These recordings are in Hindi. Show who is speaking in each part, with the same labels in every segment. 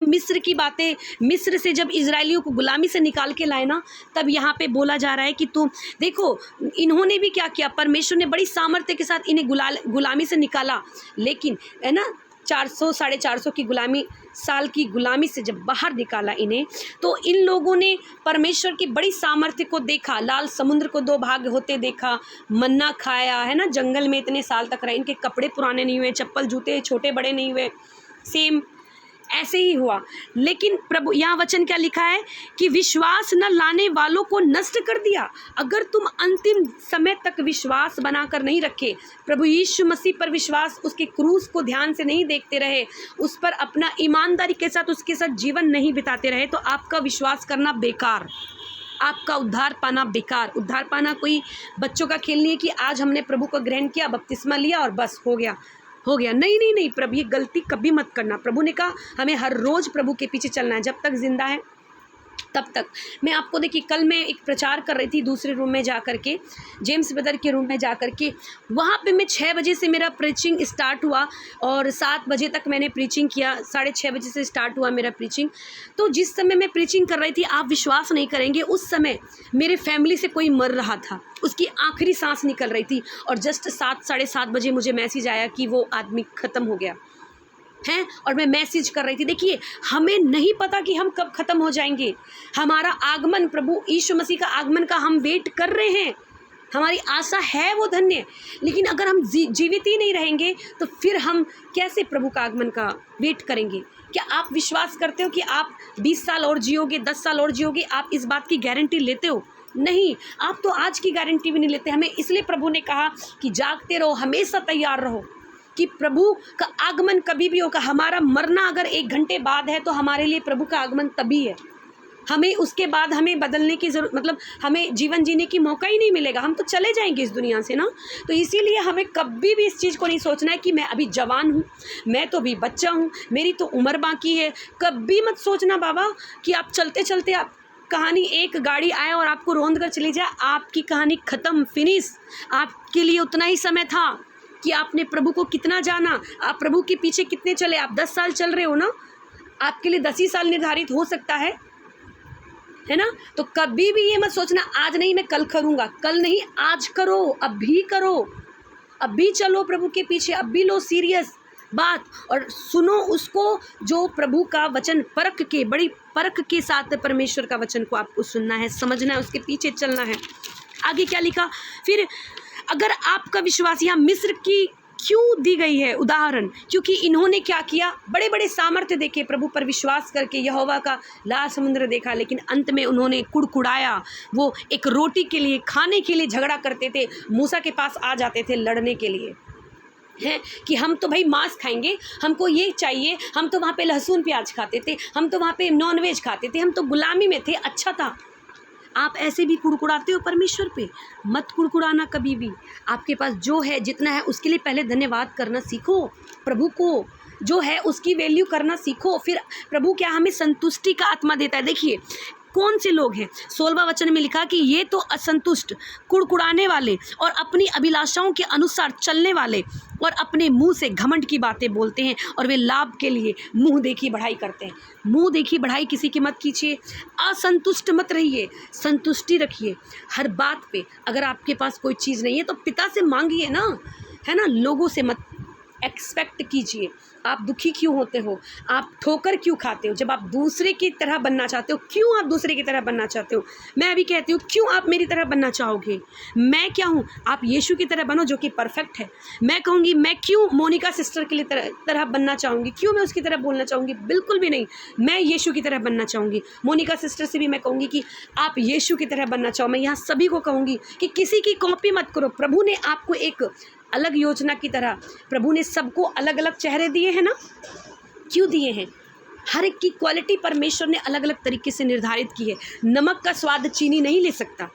Speaker 1: मिस्र की बातें, मिस्र से जब इजराइलियों को गुलामी से निकाल के लाए ना, तब यहाँ पे बोला जा रहा है कि तुम देखो इन्होंने भी क्या किया, परमेश्वर ने बड़ी सामर्थ्य के साथ इन्हें गुलामी से निकाला, लेकिन है ना 400 साढ़े 400 की गुलामी साल की गुलामी से जब बाहर निकाला इन्हें, तो इन लोगों ने परमेश्वर की बड़ी सामर्थ्य को देखा, लाल समुद्र को 2 भाग होते देखा, मन्ना खाया, है ना, जंगल में इतने साल तक रहे, इनके कपड़े पुराने नहीं हुए, चप्पल जूते छोटे बड़े नहीं हुए, सेम ऐसे ही हुआ। लेकिन प्रभु यहाँ वचन क्या लिखा है कि विश्वास न लाने वालों को नष्ट कर दिया। अगर तुम अंतिम समय तक विश्वास बनाकर नहीं रखे, प्रभु यीशु मसीह पर विश्वास, उसके क्रूस को ध्यान से नहीं देखते रहे, उस पर अपना ईमानदारी के साथ उसके साथ जीवन नहीं बिताते रहे, तो आपका विश्वास करना बेकार, आपका उद्धार पाना बेकार। उद्धार पाना कोई बच्चों का खेल नहीं है कि आज हमने प्रभु को ग्रहण किया, बपतिस्मा लिया और बस हो गया। नहीं नहीं नहीं, प्रभु ये गलती कभी मत करना। प्रभु ने कहा हमें हर रोज़ प्रभु के पीछे चलना है, जब तक जिंदा है तब तक। मैं आपको देखिए, कल मैं एक प्रचार कर रही थी दूसरे रूम में जा कर के, जेम्स ब्रदर के रूम में जा कर के, वहाँ पे मैं 6 बजे से मेरा प्रीचिंग स्टार्ट हुआ और 7 बजे तक मैंने प्रीचिंग किया, 6:30 बजे से स्टार्ट हुआ मेरा प्रीचिंग। तो जिस समय मैं प्रीचिंग कर रही थी, आप विश्वास नहीं करेंगे, उस समय मेरे फैमिली से कोई मर रहा था, उसकी आखिरी सांस निकल रही थी, और जस्ट 7 साढ़े 7 बजे मुझे मैसेज आया कि वो आदमी ख़त्म हो गया हैं। और मैं मैसेज कर रही थी। देखिए, हमें नहीं पता कि हम कब ख़त्म हो जाएंगे। हमारा आगमन, प्रभु यीशु मसीह का आगमन का हम वेट कर रहे हैं, हमारी आशा है वो धन्य, लेकिन अगर हम जीवित ही नहीं रहेंगे तो फिर हम कैसे प्रभु का आगमन का वेट करेंगे? क्या आप विश्वास करते हो कि आप 20 साल और जियोगे, 10 साल और जियोगे? आप इस बात की गारंटी लेते हो? नहीं, आप तो आज की गारंटी भी नहीं लेते। हमें इसलिए प्रभु ने कहा कि जागते रहो, हमेशा तैयार रहो, कि प्रभु का आगमन कभी भी होगा। हमारा मरना अगर 1 घंटे बाद है तो हमारे लिए प्रभु का आगमन तभी है। हमें उसके बाद हमें बदलने की ज़रूरत, मतलब हमें जीवन जीने की मौका ही नहीं मिलेगा, हम तो चले जाएंगे इस दुनिया से ना। तो इसीलिए हमें कभी भी इस चीज़ को नहीं सोचना है कि मैं अभी जवान हूँ, मैं तो अभी बच्चा हूँ, मेरी तो उम्र बाकी है। कभी मत सोचना बाबा कि आप चलते चलते आप कहानी, एक गाड़ी आए और आपको रौंद कर चली जाए, आपकी कहानी ख़त्म, फिनिश। आपके लिए उतना ही समय था कि आपने प्रभु को कितना जाना, आप प्रभु के पीछे कितने चले। आप 10 साल चल रहे हो ना, आपके लिए 10 ही साल निर्धारित हो सकता है ना। तो कभी भी ये मत सोचना आज नहीं मैं कल करूँगा, कल नहीं आज करो, अभी करो, अभी चलो प्रभु के पीछे, अभी लो सीरियस बात और सुनो उसको, जो प्रभु का वचन परख के, बड़ी परख के साथ परमेश्वर का वचन को आपको सुनना है, समझना है, उसके पीछे चलना है। आगे क्या लिखा फिर, अगर आपका विश्वास, यहाँ मिस्र की क्यों दी गई है उदाहरण, क्योंकि इन्होंने क्या किया, बड़े बड़े सामर्थ्य देखे, प्रभु पर विश्वास करके यहोवा का लाल समुद्र देखा, लेकिन अंत में उन्होंने कुड़कुड़ाया। वो एक रोटी के लिए, खाने के लिए झगड़ा करते थे, मूसा के पास आ जाते थे लड़ने के लिए, हैं कि हम तो भाई मांस खाएंगे, हमको ये चाहिए, हम तो वहाँ पे लहसुन प्याज खाते थे, हम तो वहाँ पे नॉनवेज खाते थे, हम तो गुलामी में थे, अच्छा था। आप ऐसे भी कुड़कुड़ाते हो परमेश्वर पे, मत कुड़कुड़ाना कभी भी। आपके पास जो है, जितना है, उसके लिए पहले धन्यवाद करना सीखो। प्रभु को जो है उसकी वैल्यू करना सीखो, फिर प्रभु क्या हमें संतुष्टि का आत्मा देता है। देखिए कौन से लोग हैं, 16वां वचन में लिखा कि ये तो असंतुष्ट, कुड़कुड़ाने वाले और अपनी अभिलाषाओं के अनुसार चलने वाले और अपने मुंह से घमंड की बातें बोलते हैं, और वे लाभ के लिए मुंह देखी बढ़ाई करते हैं। मुंह देखी बढ़ाई किसी की मत कीजिए, असंतुष्ट मत रहिए, संतुष्टि रखिए हर बात पे। अगर आपके पास कोई चीज़ नहीं है तो पिता से मांगिए ना, है ना, लोगों से मत एक्सपेक्ट कीजिए। आप दुखी क्यों होते हो, आप ठोकर क्यों खाते हो, जब आप दूसरे की तरह बनना चाहते हो? क्यों आप दूसरे की तरह बनना चाहते हो? मैं अभी कहती हूँ, क्यों आप मेरी तरह बनना चाहोगे? मैं क्या हूँ? आप यीशु की तरह बनो जो कि परफेक्ट है। मैं कहूँगी, मैं क्यों मोनिका सिस्टर के लिए तरह बनना चाहूँगी? क्यों मैं उसकी तरह बोलना चाहूँगी? बिल्कुल भी नहीं। मैं यीशु की तरह बनना चाहूँगी। मोनिका सिस्टर से भी मैं कहूँगी कि आप यीशु की तरह बनना चाहो। मैं यहाँ सभी को कहूँगी कि किसी की कॉपी मत करो। प्रभु ने आपको एक अलग योजना की तरह, प्रभु ने सबको अलग अलग चेहरे दिए हैं ना। क्यों दिए हैं? हर एक की क्वालिटी परमेश्वर ने अलग अलग तरीके से निर्धारित की है। नमक का स्वाद चीनी नहीं ले सकता,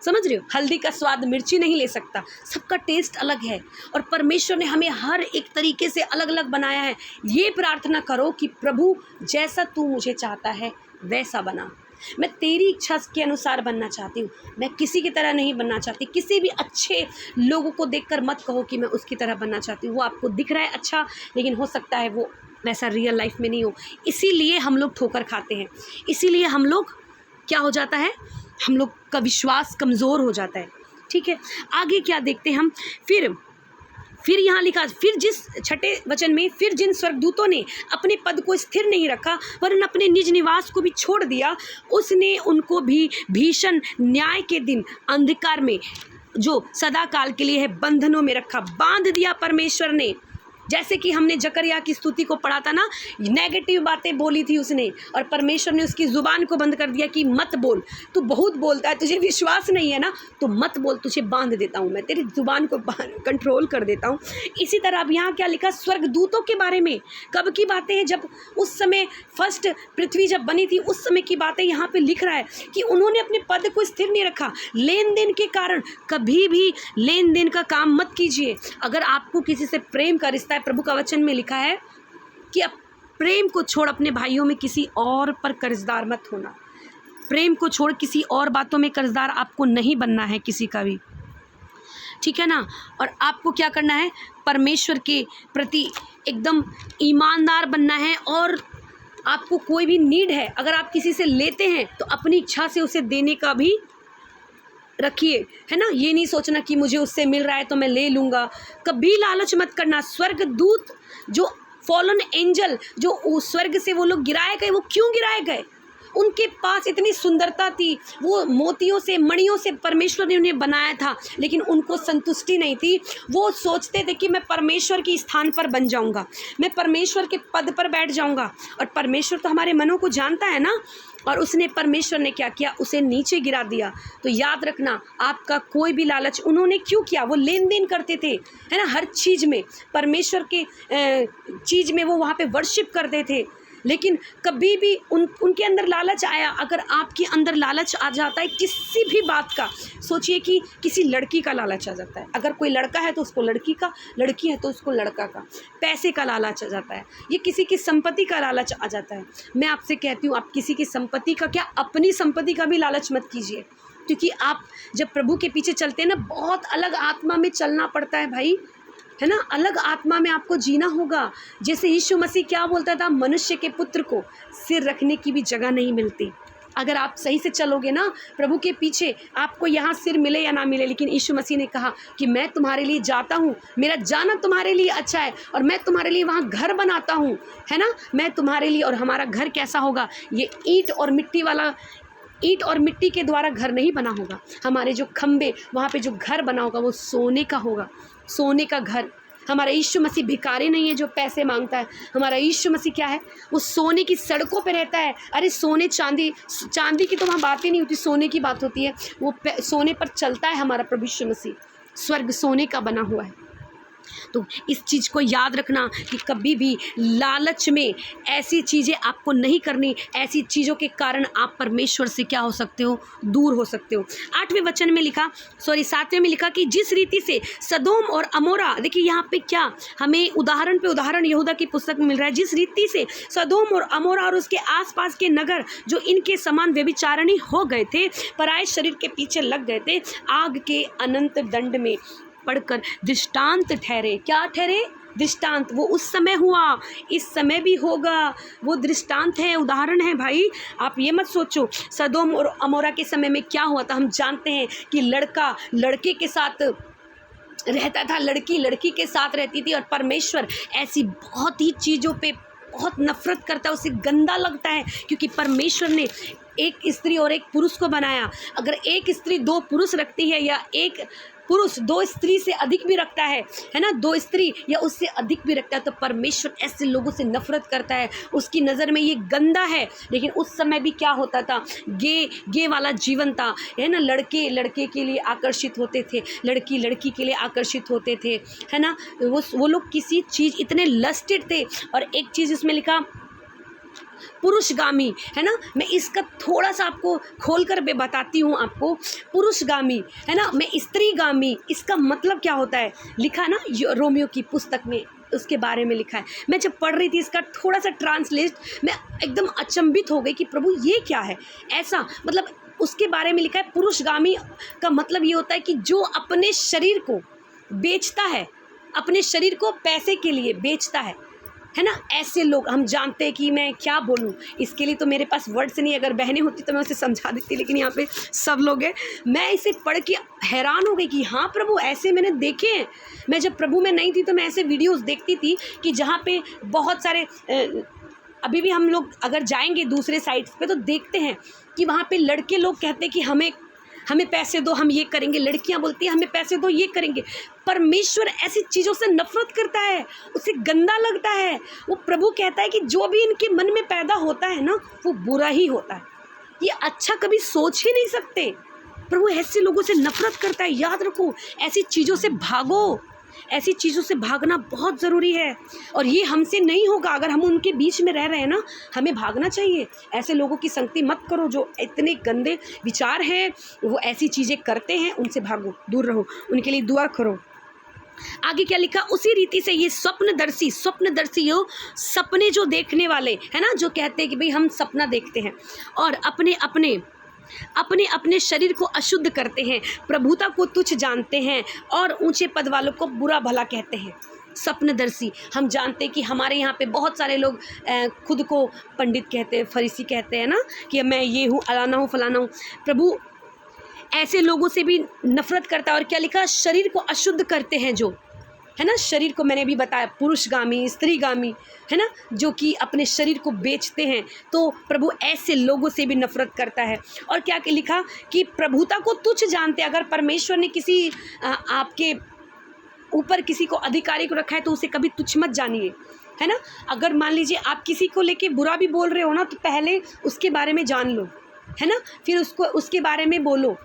Speaker 1: समझ रहे हो? हल्दी का स्वाद मिर्ची नहीं ले सकता। सबका टेस्ट अलग है और परमेश्वर ने हमें हर एक तरीके से अलग अलग बनाया है। ये प्रार्थना करो कि प्रभु जैसा तू मुझे चाहता है वैसा बना। मैं तेरी इच्छा के अनुसार बनना चाहती हूँ, मैं किसी की तरह नहीं बनना चाहती। किसी भी अच्छे लोगों को देखकर मत कहो कि मैं उसकी तरह बनना चाहती हूँ। वो आपको दिख रहा है अच्छा, लेकिन हो सकता है वो वैसा रियल लाइफ में नहीं हो। इसीलिए हम लोग ठोकर खाते हैं, इसीलिए हम लोग क्या हो जाता है, हम लोग का विश्वास कमज़ोर हो जाता है। ठीक है, आगे क्या देखते हैं हम, फिर यहाँ लिखा, फिर जिस छठे वचन में, फिर जिन स्वर्गदूतों ने अपने पद को स्थिर नहीं रखा वरन अपने निज निवास को भी छोड़ दिया, उसने उनको भी भीषण न्याय के दिन अंधकार में जो सदा काल के लिए है बंधनों में रखा, बांध दिया परमेश्वर ने। जैसे कि हमने जकरिया की स्तुति को पढ़ा था ना, नेगेटिव बातें बोली थी उसने और परमेश्वर ने उसकी ज़ुबान को बंद कर दिया कि मत बोल, तू बहुत बोलता है, तुझे विश्वास नहीं है ना, तो मत बोल, तुझे बांध देता हूँ मैं, तेरी ज़ुबान को कंट्रोल कर देता हूँ। इसी तरह अब यहाँ क्या लिखा, स्वर्गदूतों के बारे में कब की बातें हैं, जब उस समय फर्स्ट पृथ्वी जब बनी थी उस समय की बातें यहाँ पर लिख रहा है कि उन्होंने अपने पद को स्थिर नहीं रखा। लेन देन के कारण कभी भी लेन देन का काम मत कीजिए। अगर आपको किसी से प्रेम का रिश्ता, प्रभु का वचन में लिखा है कि अब प्रेम को छोड़ अपने भाइयों में किसी और पर कर्जदार मत होना। प्रेम को छोड़ किसी और बातों में कर्जदार आपको नहीं बनना है किसी का भी, ठीक है ना। और आपको क्या करना है, परमेश्वर के प्रति एकदम ईमानदार बनना है। और आपको कोई भी नीड है, अगर आप किसी से लेते हैं तो अपनी इच्छा से उसे देने का भी रखिए, है ना। ये नहीं सोचना कि मुझे उससे मिल रहा है तो मैं ले लूँगा, कभी लालच मत करना। स्वर्गदूत जो फॉलन एंजल जो स्वर्ग से वो लोग गिराए गए, वो क्यों गिराए गए, उनके पास इतनी सुंदरता थी, वो मोतियों से मणियों से परमेश्वर ने उन्हें बनाया था, लेकिन उनको संतुष्टि नहीं थी। वो सोचते थे कि मैं परमेश्वर के स्थान पर बन जाऊंगा, मैं परमेश्वर के पद पर बैठ जाऊंगा। और परमेश्वर तो हमारे मनों को जानता है ना, और उसने परमेश्वर ने क्या किया, उसे नीचे गिरा दिया। तो याद रखना, आपका कोई भी लालच, उन्होंने क्यों किया, वो लेन देन करते थे, है ना, हर चीज़ में परमेश्वर के चीज़ में वो वहाँ पे वर्शिप करते थे। लेकिन कभी भी उनके अंदर लालच आया, अगर आपके अंदर लालच आ जाता है किसी भी बात का, सोचिए कि किसी लड़की का लालच आ जाता है, अगर कोई लड़का है तो उसको लड़की का, लड़की है तो उसको लड़का का, पैसे का लालच आ जाता है, ये किसी की संपत्ति का लालच आ जाता है। मैं आपसे कहती हूँ, आप किसी की संपत्ति का क्या, अपनी संपत्ति का भी लालच मत कीजिए। क्योंकि आप जब प्रभु के पीछे चलते हैं ना, बहुत अलग आत्मा में चलना पड़ता है भाई, है ना, अलग आत्मा में आपको जीना होगा। जैसे यीशु मसीह क्या बोलता था, मनुष्य के पुत्र को सिर रखने की भी जगह नहीं मिलती। अगर आप सही से चलोगे ना प्रभु के पीछे, आपको यहाँ सिर मिले या ना मिले, लेकिन यीशु मसीह ने कहा कि मैं तुम्हारे लिए जाता हूँ, मेरा जाना तुम्हारे लिए अच्छा है, और मैं तुम्हारे लिए वहाँ घर बनाता हूँ, है ना, मैं तुम्हारे लिए। और हमारा घर कैसा होगा, ये ईंट और मिट्टी के द्वारा घर नहीं बना होगा। हमारे जो खंबे, वहाँ पे जो घर बना होगा वो सोने का होगा, सोने का घर। हमारा यीशु मसीह भिखारी नहीं है जो पैसे मांगता है, हमारा यीशु मसीह क्या है, वो सोने की सड़कों पे रहता है। अरे सोने चांदी की तो वहाँ बात ही नहीं होती, सोने की बात होती है। वो सोने पर चलता है हमारा प्रभु यीशु मसीह, स्वर्ग सोने का बना हुआ है। तो इस चीज़ को याद रखना कि कभी भी लालच में ऐसी चीज़ें आपको नहीं करनी, ऐसी चीज़ों के कारण आप परमेश्वर से क्या हो सकते हो, दूर हो सकते हो। 7वें में लिखा कि जिस रीति से सदोम और अमोरा, देखिए यहाँ पे क्या हमें उदाहरण पे उदाहरण यहूदा की पुस्तक में मिल रहा है, जिस रीति से सदोम और अमोरा और उसके आसपास के नगर जो इनके समान व्यभिचारिणी हो गए थे, पराये शरीर के पीछे लग गए थे, आग के अनंत दंड में पढ़कर दृष्टांत ठहरे। क्या ठहरे, दृष्टांत। वो उस समय हुआ, इस समय भी होगा, वो दृष्टांत है, उदाहरण है भाई। आप ये मत सोचो सदोम और अमोरा के समय में क्या हुआ था। हम जानते हैं कि लड़का लड़के के साथ रहता था, लड़की लड़की के साथ रहती थी, और परमेश्वर ऐसी बहुत ही चीज़ों पे बहुत नफरत करता है, उसे गंदा लगता है, क्योंकि परमेश्वर ने एक स्त्री और एक पुरुष को बनाया। अगर एक स्त्री 2 पुरुष रखती है, या एक पुरुष 2 स्त्री से अधिक भी रखता है ना, 2 स्त्री या उससे अधिक भी रखता है, तो परमेश्वर ऐसे लोगों से नफरत करता है, उसकी नज़र में ये गंदा है। लेकिन उस समय भी क्या होता था, गे वाला जीवन था, है ना, लड़के लड़के के लिए आकर्षित होते थे, लड़की लड़की के लिए आकर्षित होते थे, है ना, वो लोग किसी चीज़ इतने लस्टेड थे। और एक चीज़ इसमें लिखा पुरुषगामी, है ना, मैं इसका थोड़ा सा आपको खोल कर बताती हूँ आपको। पुरुषगामी, है ना, मैं स्त्रीगामी, इसका मतलब क्या होता है, लिखा ना रोमियो की पुस्तक में, उसके बारे में लिखा है। मैं जब पढ़ रही थी इसका थोड़ा सा ट्रांसलेट, मैं एकदम अचंभित हो गई कि प्रभु ये क्या है ऐसा। मतलब उसके बारे में लिखा है, पुरुषगामी का मतलब ये होता है कि जो अपने शरीर को बेचता है, अपने शरीर को पैसे के लिए बेचता है है ना। ऐसे लोग हम जानते हैं कि मैं क्या बोलूँ, इसके लिए तो मेरे पास वर्ड्स नहीं, अगर बहनें होती तो मैं उसे समझा देती, लेकिन यहाँ पे सब लोग हैं। मैं इसे पढ़ के हैरान हो गई कि हाँ प्रभु, ऐसे मैंने देखे हैं। मैं जब प्रभु में नहीं थी तो मैं ऐसे वीडियोस देखती थी कि जहाँ पे बहुत सारे अभी भी हम लोग अगर जाएंगे दूसरे साइट्स पे तो देखते हैं कि वहाँ पे लड़के लोग कहते हैं कि हमें पैसे दो, हम ये करेंगे। लड़कियां बोलती हैं हमें पैसे दो, ये करेंगे। परमेश्वर ऐसी चीज़ों से नफरत करता है, उसे गंदा लगता है। वो प्रभु कहता है कि जो भी इनके मन में पैदा होता है ना, वो बुरा ही होता है, ये अच्छा कभी सोच ही नहीं सकते। प्रभु ऐसे लोगों से नफरत करता है। याद रखो, ऐसी चीज़ों से भागो, ऐसी चीज़ों से भागना बहुत ज़रूरी है। और ये हमसे नहीं होगा, अगर हम उनके बीच में रह रहे हैं ना, हमें भागना चाहिए। ऐसे लोगों की संगति मत करो जो इतने गंदे विचार हैं, वो ऐसी चीज़ें करते हैं, उनसे भागो, दूर रहो, उनके लिए दुआ करो। आगे क्या लिखा, उसी रीति से ये स्वप्नदर्शी हो, सपने जो देखने वाले है ना, जो कहते हैं कि भाई हम सपना देखते हैं और अपने शरीर को अशुद्ध करते हैं, प्रभुता को तुच्छ जानते हैं और ऊंचे पद वालों को बुरा भला कहते हैं। स्वप्नदर्शी, हम जानते हैं कि हमारे यहाँ पे बहुत सारे लोग खुद को पंडित कहते हैं, फरीसी कहते हैं ना, कि मैं ये हूँ, अलाना हूँ, फलाना हूँ। प्रभु ऐसे लोगों से भी नफरत करता है। और क्या लिखा, शरीर को अशुद्ध करते हैं जो, है ना, शरीर को मैंने भी बताया, पुरुषगामी, स्त्रीगामी, है ना, जो कि अपने शरीर को बेचते हैं। तो प्रभु ऐसे लोगों से भी नफरत करता है। और क्या लिखा कि प्रभुता को तुच्छ जानते हैं। अगर परमेश्वर ने किसी आपके ऊपर किसी को अधिकारी को रखा है तो उसे कभी तुच्छ मत जानिए, है ना। अगर मान लीजिए आप किसी को लेके बुरा भी बोल रहे हो ना, तो पहले उसके बारे में जान लो, है ना, फिर उसके बारे में बोलो।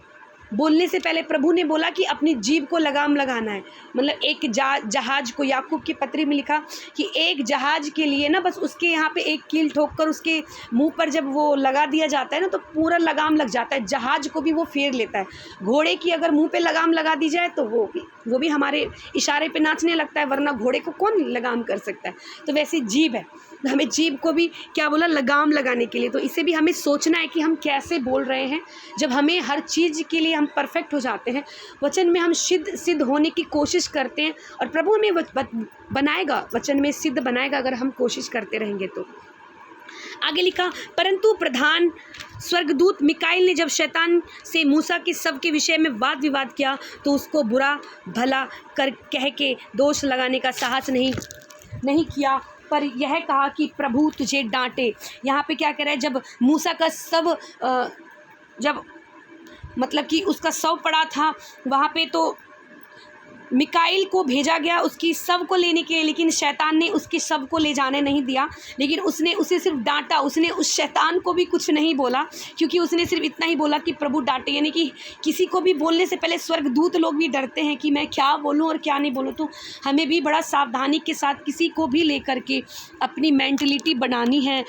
Speaker 1: बोलने से पहले प्रभु ने बोला कि अपनी जीभ को लगाम लगाना है। मतलब एक जहाज को, याकूब की पत्री में लिखा कि एक जहाज के लिए ना, बस उसके यहाँ पे एक कील ठोक कर उसके मुंह पर जब वो लगा दिया जाता है ना, तो पूरा लगाम लग जाता है, जहाज को भी वो फेर लेता है। घोड़े की अगर मुंह पे लगाम लगा दी जाए तो वो भी हमारे इशारे पे नाचने लगता है, वरना घोड़े को कौन लगाम कर सकता है। तो वैसे जीभ है, हमें जीभ को भी क्या बोला, लगाम लगाने के लिए। तो इसे भी हमें सोचना है कि हम कैसे बोल रहे हैं। जब हमें हर चीज़ के लिए हम परफेक्ट हो जाते हैं, वचन में हम सिद्ध होने की कोशिश करते हैं, और प्रभु हमें बनाएगा, वचन में सिद्ध बनाएगा अगर हम कोशिश करते रहेंगे तो। आगे लिखा, परंतु प्रधान स्वर्गदूत मिकाइल ने जब शैतान से मूसा के सब के विषय में वाद विवाद किया, तो उसको बुरा भला कह के दोष लगाने का साहस नहीं किया, पर यह कहा कि प्रभु तुझे डांटे। यहाँ पे क्या कह रहा है, जब मूसा का सब जब मतलब कि उसका शव पड़ा था वहाँ पे, तो मिकाइल को भेजा गया उसकी शव को लेने के लिए, लेकिन शैतान ने उसके शव को ले जाने नहीं दिया, लेकिन उसने उसे सिर्फ डांटा। उसने उस शैतान को भी कुछ नहीं बोला, क्योंकि उसने सिर्फ इतना ही बोला कि प्रभु डांटे। यानी कि किसी को भी बोलने से पहले स्वर्गदूत लोग भी डरते हैं कि मैं क्या बोलूं और क्या नहीं बोलूं। तो हमें भी बड़ा सावधानी के साथ किसी को भी लेकर के अपनी मेंटलिटी बनानी है।